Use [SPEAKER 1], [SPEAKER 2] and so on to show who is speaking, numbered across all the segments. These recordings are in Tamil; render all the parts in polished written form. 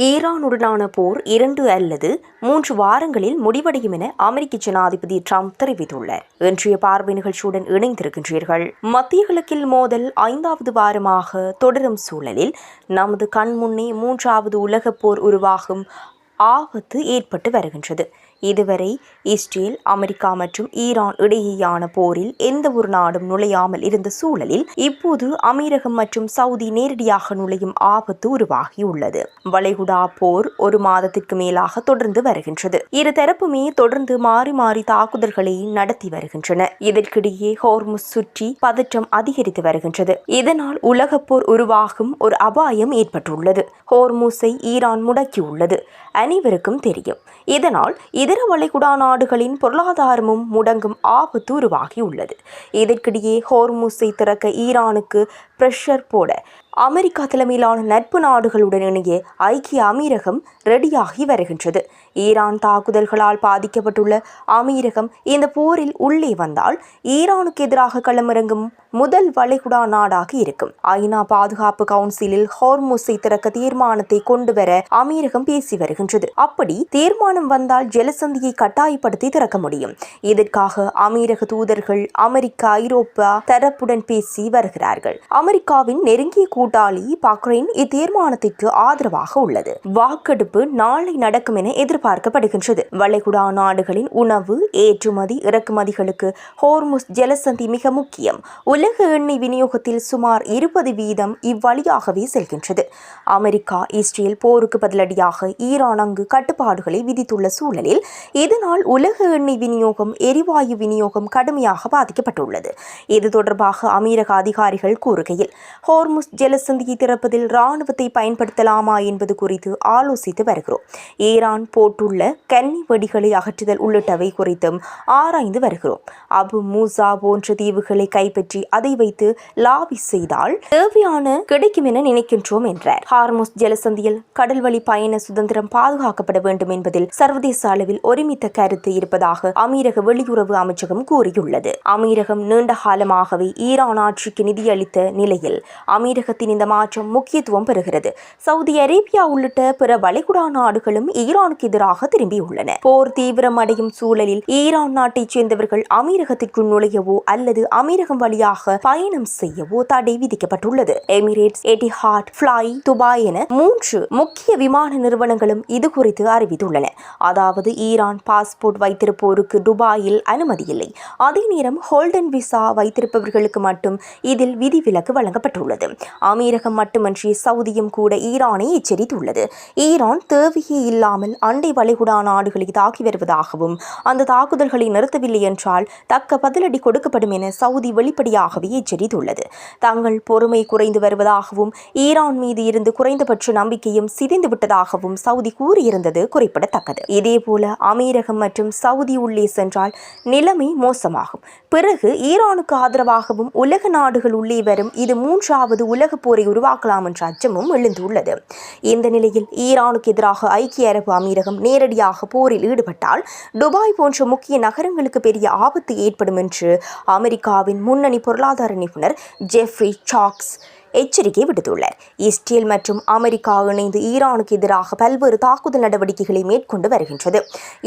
[SPEAKER 1] ஈரானுடனான போர் 2 அல்லது 3 வாரங்களில் முடிவடையும் என அமெரிக்க ஜனாதிபதி ட்ரம்ப் தெரிவித்துள்ளார். இன்றைய பார்வை நிகழ்ச்சியுடன் இணைந்திருக்கின்றீர்கள். மத்திய கிழக்கில் மோதல் 5வது வாரமாக தொடரும் சூழலில் நமது கண்முன்னே 3வது உலகப் போர் உருவாகும் ஆபத்து ஏற்பட்டு வருகின்றது. இதுவரை இஸ்ரேல், அமெரிக்கா மற்றும் ஈரான் இடையேயான போரில் எந்த ஒரு நாடும் நுழையாமல் இருந்த சூழலில் இப்போது அமீரகம் மற்றும் சவுதி நேரடியாக நுழையும் ஆபத்து உருவாகியுள்ளது. வளைகுடா போர் 1 மாதத்திற்கு மேலாக தொடர்ந்து வருகின்றது. இரு தரப்புமே தொடர்ந்து மாறி மாறி தாக்குதல்களை நடத்தி வருகின்றன. இதற்கிடையே ஹோர்முஸ் சுற்றி பதற்றம் அதிகரித்து வருகின்றது. இதனால் உலகப் போர் உருவாகும் ஒரு அபாயம் ஏற்பட்டுள்ளது. ஹோர்முஸை ஈரான் முடக்கியுள்ளது, அனைவருக்கும் தெரியும். இதனால் இதர வளைகுடா நாடுகளின் பொருளாதாரமும் முடங்கும் ஆபத்து உருவாகியுள்ளது. இதற்கிடையே ஹோர்முஸை திறக்க ஈரானுக்கு பிரஷர் போட அமெரிக்கா தலைமையிலான நட்பு நாடுகளுடன் இணைய ஐக்கிய அமீரகம் ரெடியாகி வருகின்றது. ஈரான் தாக்குதல்களால் பாதிக்கப்பட்டுள்ள அமீரகம் இந்த போரில் உள்ளே வந்தால் ஈரானுக்கு எதிராக களமிறங்கும் முதல் வளைகுடா நாடாக இருக்கும். ஐநா பாதுகாப்பு கவுன்சிலில் ஹோர்முஸை திறக்க தீர்மானத்தை கொண்டு வர அமீரகம் பேசி வருகின்றது. அப்படி தீர்மானம் வந்தால் ஜலசந்தியை கட்டாயப்படுத்தி திறக்க முடியும். இதற்காக அமீரக தூதர்கள் அமெரிக்கா, ஐரோப்பா தரப்புடன் பேசி வருகிறார்கள். அமெரிக்காவின் நெருங்கிய கூட்டாளி பஹ்ரைன் இத்தீர்மானத்திற்கு ஆதரவாக உள்ளது. வாக்கெடுப்பு நாளை நடக்கும் என எதிர்பார்க்கப்படுகின்றது. வளைகுடா நாடுகளின் உணவு ஏற்றுமதி இறக்குமதிகளுக்கு ஹோர்முஸ் ஜலசந்தி மிக முக்கியம். உலக எண்ணெய் விநியோகத்தில் சுமார் 20% இவ்வழியாகவே செல்கின்றது. அமெரிக்கா, இஸ்ரேல் போருக்கு பதிலடியாக ஈரான் அங்கு கட்டுப்பாடுகளை விதித்துள்ள சூழலில் இதனால் உலக எண்ணெய் விநியோகம், எரிவாயு விநியோகம் கடுமையாக பாதிக்கப்பட்டுள்ளது. இது தொடர்பாக அமீரக அதிகாரிகள் கூறுகையில், ஹோர்முஸ் ஜலசந்தியை திறப்பதில் இராணுவத்தை பயன்படுத்தலாமா என்பது குறித்து ஆலோசித்து வருகிறோம். ஈரான் போட்டுள்ள கன்னி வெடிகளை அகற்றுதல் உள்ளிட்டவை குறித்தும் ஆராய்ந்து வருகிறோம். அபு மூசா போன்ற தீவுகளை கைப்பற்றி அதை வைத்து லாபி செய்தால் தேவையான கிடைக்கும் என நினைக்கின்றோம் என்றார். ஹார்முஸ் ஜலசந்தியில் கடல்வழி பயண சுதந்திரம் பாதுகாக்கப்பட வேண்டும் என்பதில் சர்வதேச அளவில் ஒருமித்த கருத்து இருப்பதாக அமீரக வெளியுறவு அமைச்சகம் கூறியுள்ளது. அமீரகம் நீண்ட காலமாகவே ஈரான் ஆட்சிக்கு நிதியளித்த நிலையில் அமீரகத்தின் இந்த மாற்றம் முக்கியத்துவம் பெறுகிறது. சவுதி அரேபியா உள்ளிட்ட பிற வளைகுடா நாடுகளும் ஈரானுக்கு எதிராக திரும்பியுள்ளன. போர் தீவிரமடையும் சூழலில் ஈரான் நாட்டைச் சேர்ந்தவர்கள் அமீரகத்திற்குள் நுழையவோ அல்லது அமீரகம் வழியாக பயணம் செய்யவோ தடை விதிக்கப்பட்டுள்ளது. எமிரேட்ஸ், எட்டிஹாட், ஃப்ளை துபாய் என 3 முக்கிய விமான நிறுவனங்களும் இது குறித்து அறிவித்துள்ளன. அதாவது ஈரான் பாஸ்போர்ட் வைத்திருப்போருக்கு துபாயில் அனுமதி இல்லை. அதே நேரம் ஹோல்டன் விசா வைத்திருப்பவர்களுக்கு மட்டும் இதில் விதிவிலக்கு வழங்கப்பட்டுள்ளது. அமீரகம் மட்டுமன்றி சவுதியும் கூட ஈரானை எச்சரித்துள்ளது. ஈரான் தேவையே இல்லாமல் அண்டை வளைகுடா நாடுகளை தாக்கி வருவதாகவும் அந்த தாக்குதல்களை நிறுத்தவில்லை என்றால் தக்க பதிலடி கொடுக்கப்படும் என சவுதி வெளிப்படையாகவே எச்சரித்துள்ளது. தங்கள் பொறுமை குறைந்து வருவதாகவும் ஈரான் மீது இருந்து குறைந்தபட்ச நம்பிக்கையும் சிதைந்து விட்டதாகவும் சவுதி கூறியிருந்தது குறிப்பிடத்தக்கது. இதேபோல அமீரகம் மற்றும் சவுதி உள்ளே சென்றால் நிலைமை மோசமாகும். பிறகு ஈரானுக்கு ஆதரவாகவும் உலக நாடுகள் உள்ளே வரும். இது 3வது உலக போரை உருவாக்கலாம் என்ற அச்சமும் எழுந்துள்ளது. இந்த நிலையில் ஈரானுக்கு எதிராக ஐக்கிய அரபு அமீரகம் நேரடியாக போரில் ஈடுபட்டால் துபாய் போன்ற முக்கிய நகரங்களுக்கு பெரிய ஆபத்து ஏற்படும் என்று அமெரிக்காவின் முன்னணி பொருளாதார நிபுணர் ஜெஃப்ரி சாக்ஸ் எச்சரிக்கை விடுத்துள்ளார். இஸ்ரேல் மற்றும் அமெரிக்கா இணைந்து ஈரானுக்கு எதிராக பல்வேறு தாக்குதல் நடவடிக்கைகளை மேற்கொண்டு வருகின்றது.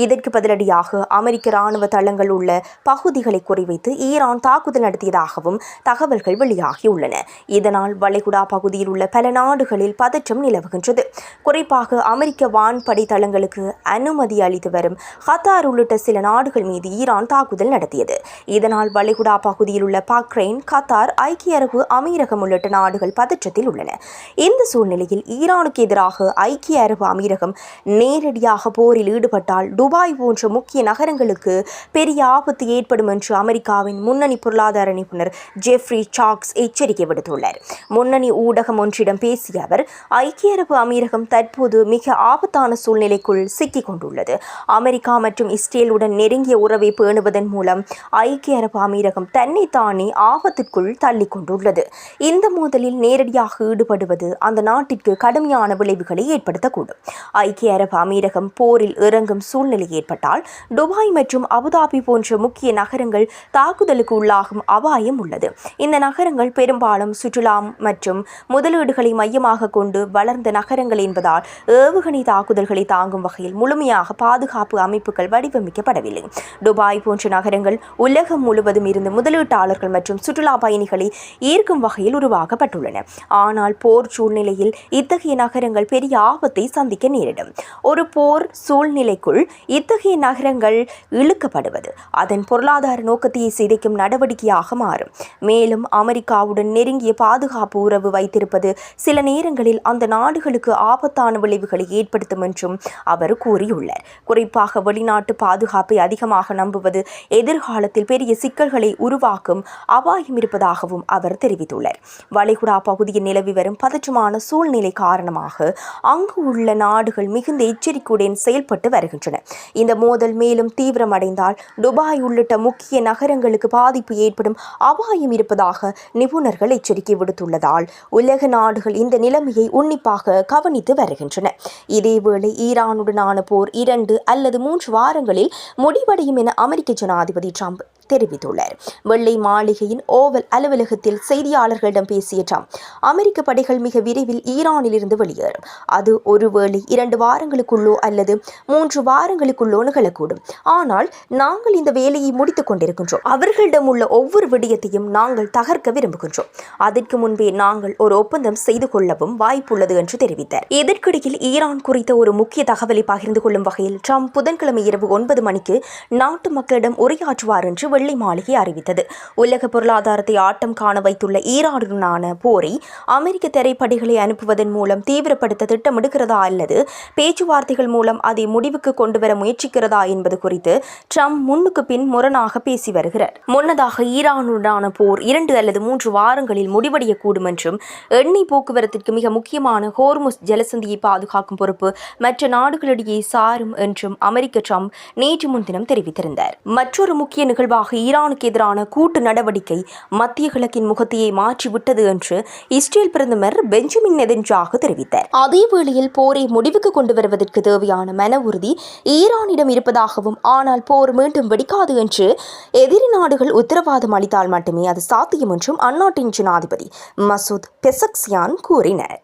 [SPEAKER 1] இதற்கு பதிலடியாக அமெரிக்க இராணுவ தளங்கள் உள்ள பகுதிகளை குறிவைத்து ஈரான் தாக்குதல் நடத்தியதாகவும் தகவல்கள் வெளியாகியுள்ளன. இதனால் வளைகுடா பகுதியில் உள்ள பல நாடுகளில் பதற்றம் நிலவுகின்றது. குறிப்பாக அமெரிக்க வான்படை தளங்களுக்கு அனுமதி அளித்து வரும் கத்தார் உள்ளிட்ட சில நாடுகள் மீது ஈரான் தாக்குதல் நடத்தியது. இதனால் வளைகுடா பகுதியில் உள்ள பஹ்ரைன், கத்தார், ஐக்கிய அரபு அமீரகம் உள்ளிட்ட நாடுகள் பதற்றத்தில் உள்ளன. இந்த சூழ்நிலையில் ஈரானுக்கு எதிராக ஐக்கிய அரபு அமீரகம் நேரடியாக போரில் ஈடுபட்டால் துபாய் போன்ற முக்கிய நகரங்களுக்கு பெரிய ஆபத்து ஏற்படும் என்று அமெரிக்காவின் முன்னணி பொருளாதார நிபுணர் ஜெஃப்ரி சாக்ஸ் எச்சரிக்கை விடுத்துள்ளார். முன்னணி ஊடகம் ஒன்றிடம் பேசிய அவர், ஐக்கிய அரபு அமீரகம் தற்போது மிக ஆபத்தான சூழ்நிலைக்குள் சிக்கிக் கொண்டுள்ளது. அமெரிக்கா மற்றும் இஸ்ரேலுடன் நெருங்கிய உறவை பேணுவதன் மூலம் ஐக்கிய அரபு அமீரகம் தன்னைத்தானே ஆபத்திற்குள் தள்ளிக் கொண்டுள்ளது. இந்த மோதல் மோதலில் நேரடியாக ஈடுபடுவது அந்த நாட்டிற்கு கடுமையான விளைவுகளை ஏற்படுத்தக்கூடும். ஐக்கிய அரபு அமீரகம் போரில் இறங்கும் சூழ்நிலை ஏற்பட்டால் துபாய் மற்றும் அபுதாபி போன்ற முக்கிய நகரங்கள் தாக்குதலுக்கு உள்ளாகும் அபாயம் உள்ளது. இந்த நகரங்கள் பெரும்பாலும் சுற்றுலா மற்றும் முதலீடுகளை மையமாக கொண்டு வளர்ந்த நகரங்கள் என்பதால் ஏவுகணை தாக்குதல்களை தாங்கும் வகையில் முழுமையாக பாதுகாப்பு அமைப்புகள் வடிவமைக்கப்படவில்லை. துபாய் போன்ற நகரங்கள் உலகம் முழுவதும் இருந்து முதலீட்டாளர்கள் மற்றும் சுற்றுலா பயணிகளை ஈர்க்கும் வகையில் உருவாக்கப்பட்டுள்ளன. ஆனால் போர் சூழ்நிலையில் இத்தகைய நகரங்கள் பெரிய ஆபத்தை சந்திக்க நேரிடும். ஒரு போர் சூழ்நிலைக்குள் இத்தகைய நகரங்கள் இழுக்கப்படுவது அதன் பொருளாதார நோக்கத்தை சிதைக்கும் நடவடிக்கையாக மாறும். மேலும் அமெரிக்காவுடன் நெருங்கிய பாதுகாப்பு உறவு வைத்திருப்பது சில நேரங்களில் அந்த நாடுகளுக்கு ஆபத்தான விளைவுகளை ஏற்படுத்தும் என்றும் அவர் கூறியுள்ளார். குறிப்பாக வெளிநாட்டு பாதுகாப்பை அதிகமாக நம்புவது எதிர்காலத்தில் பெரிய சிக்கல்களை உருவாக்கும் அபாயம் இருப்பதாகவும் அவர் தெரிவித்துள்ளார். வளைகுடா பகுதியில் நிலவி வரும் பதற்றமான சூழ்நிலை காரணமாக அங்கு உள்ள நாடுகள் மிகுந்த எச்சரிக்கையுடன் செயல்பட்டு வருகின்றன. இந்த மோதல் மேலும் தீவிரமடைந்தால் துபாய் உள்ளிட்ட முக்கிய நகரங்களுக்கு பாதிப்பு ஏற்படும் அபாயம் இருப்பதாக நிபுணர்கள் எச்சரிக்கை விடுத்துள்ளதால் உலக நாடுகள் இந்த நிலைமையை உன்னிப்பாக கவனித்து வருகின்றன. இதேவேளை ஈரானுடனான போர் 2 அல்லது 3 வாரங்களில் முடிவடையும் என அமெரிக்க ஜனாதிபதி ட்ரம்ப் தெரிவித்துள்ளார். வெள்ளை மாளிகையின் ஓவல் அலுவலகத்தில் செய்தியாளர்களிடம் பேசிய ட்ரம்ப், அமெரிக்க படைகள் மிக விரைவில் ஈரானில் இருந்து வெளியேறும். அது ஒருவேளை 2 வாரங்களுக்குள்ளோ அல்லது 3 வாரங்களுக்குள்ளோ நிகழக்கூடும். ஆனால் நாங்கள் இந்த வேலையை முடித்துக் கொண்டிருக்கின்றோம். அவர்களிடம் உள்ள ஒவ்வொரு விடயத்தையும் நாங்கள் தகர்க்க விரும்புகின்றோம். அதற்கு முன்பே நாங்கள் ஒரு ஒப்பந்தம் செய்து கொள்ளவும் வாய்ப்புள்ளது என்று தெரிவித்தார். இதற்கிடையில் ஈரான் குறித்த ஒரு முக்கிய தகவலை பகிர்ந்து கொள்ளும் வகையில் ட்ரம்ப் புதன்கிழமை இரவு 9 மணிக்கு நாட்டு மக்களிடம் உரையாற்றுவார் என்று வெள்ளை மாளிகை அறிவித்தது. உலக பொருளாதாரத்தை ஆட்டம் காண வைத்துள்ள ஈரானுடனான போரை அமெரிக்க தரைப்படைகளை அனுப்புவதன் மூலம் தீவிரப்படுத்த திட்டமிடுகிறதா அல்லது பேச்சுவார்த்தைகள் மூலம் அதை முடிவுக்கு கொண்டுவர முயற்சிக்கிறதா என்பது குறித்து ட்ரம்ப் முன்னுக்கு பின் முரணாக பேசி வருகிறார். முன்னதாக ஈரானுடனான போர் 2 அல்லது 3 வாரங்களில் முடிவடையக்கூடும் என்றும் எண்ணெய் போக்குவரத்திற்கு மிக முக்கியமான ஹோர்முஸ் ஜலசந்தியை பாதுகாக்கும் பொறுப்பு மற்ற நாடுகளிடையே சாரும் என்றும் அமெரிக்க ட்ரம்ப் நேற்று முன்தினம் தெரிவித்திருந்தார். மற்றொரு முக்கிய நிகழ்வாக ஈரானுக்கு எதிரான கூட்டு நடவடிக்கை மத்திய கிழக்கின் முகத்தையை மாற்றிவிட்டது என்று இஸ்ரேல் பிரதமர் பெஞ்சமின் நெதன்யாகு தெரிவித்தார். அதேவேளையில் போரை முடிவுக்கு கொண்டு வருவதற்கு தேவையான மன உறுதி ஈரானிடம் இருப்பதாகவும், ஆனால் போர் மீண்டும் வெடிக்காது என்று எதிரி நாடுகள் உத்தரவாதம் அளித்தால் மட்டுமே அது சாத்தியம் என்றும் அந்நாட்டின் ஜனாதிபதி மசூத் பெசக்சியான் கூறினார்.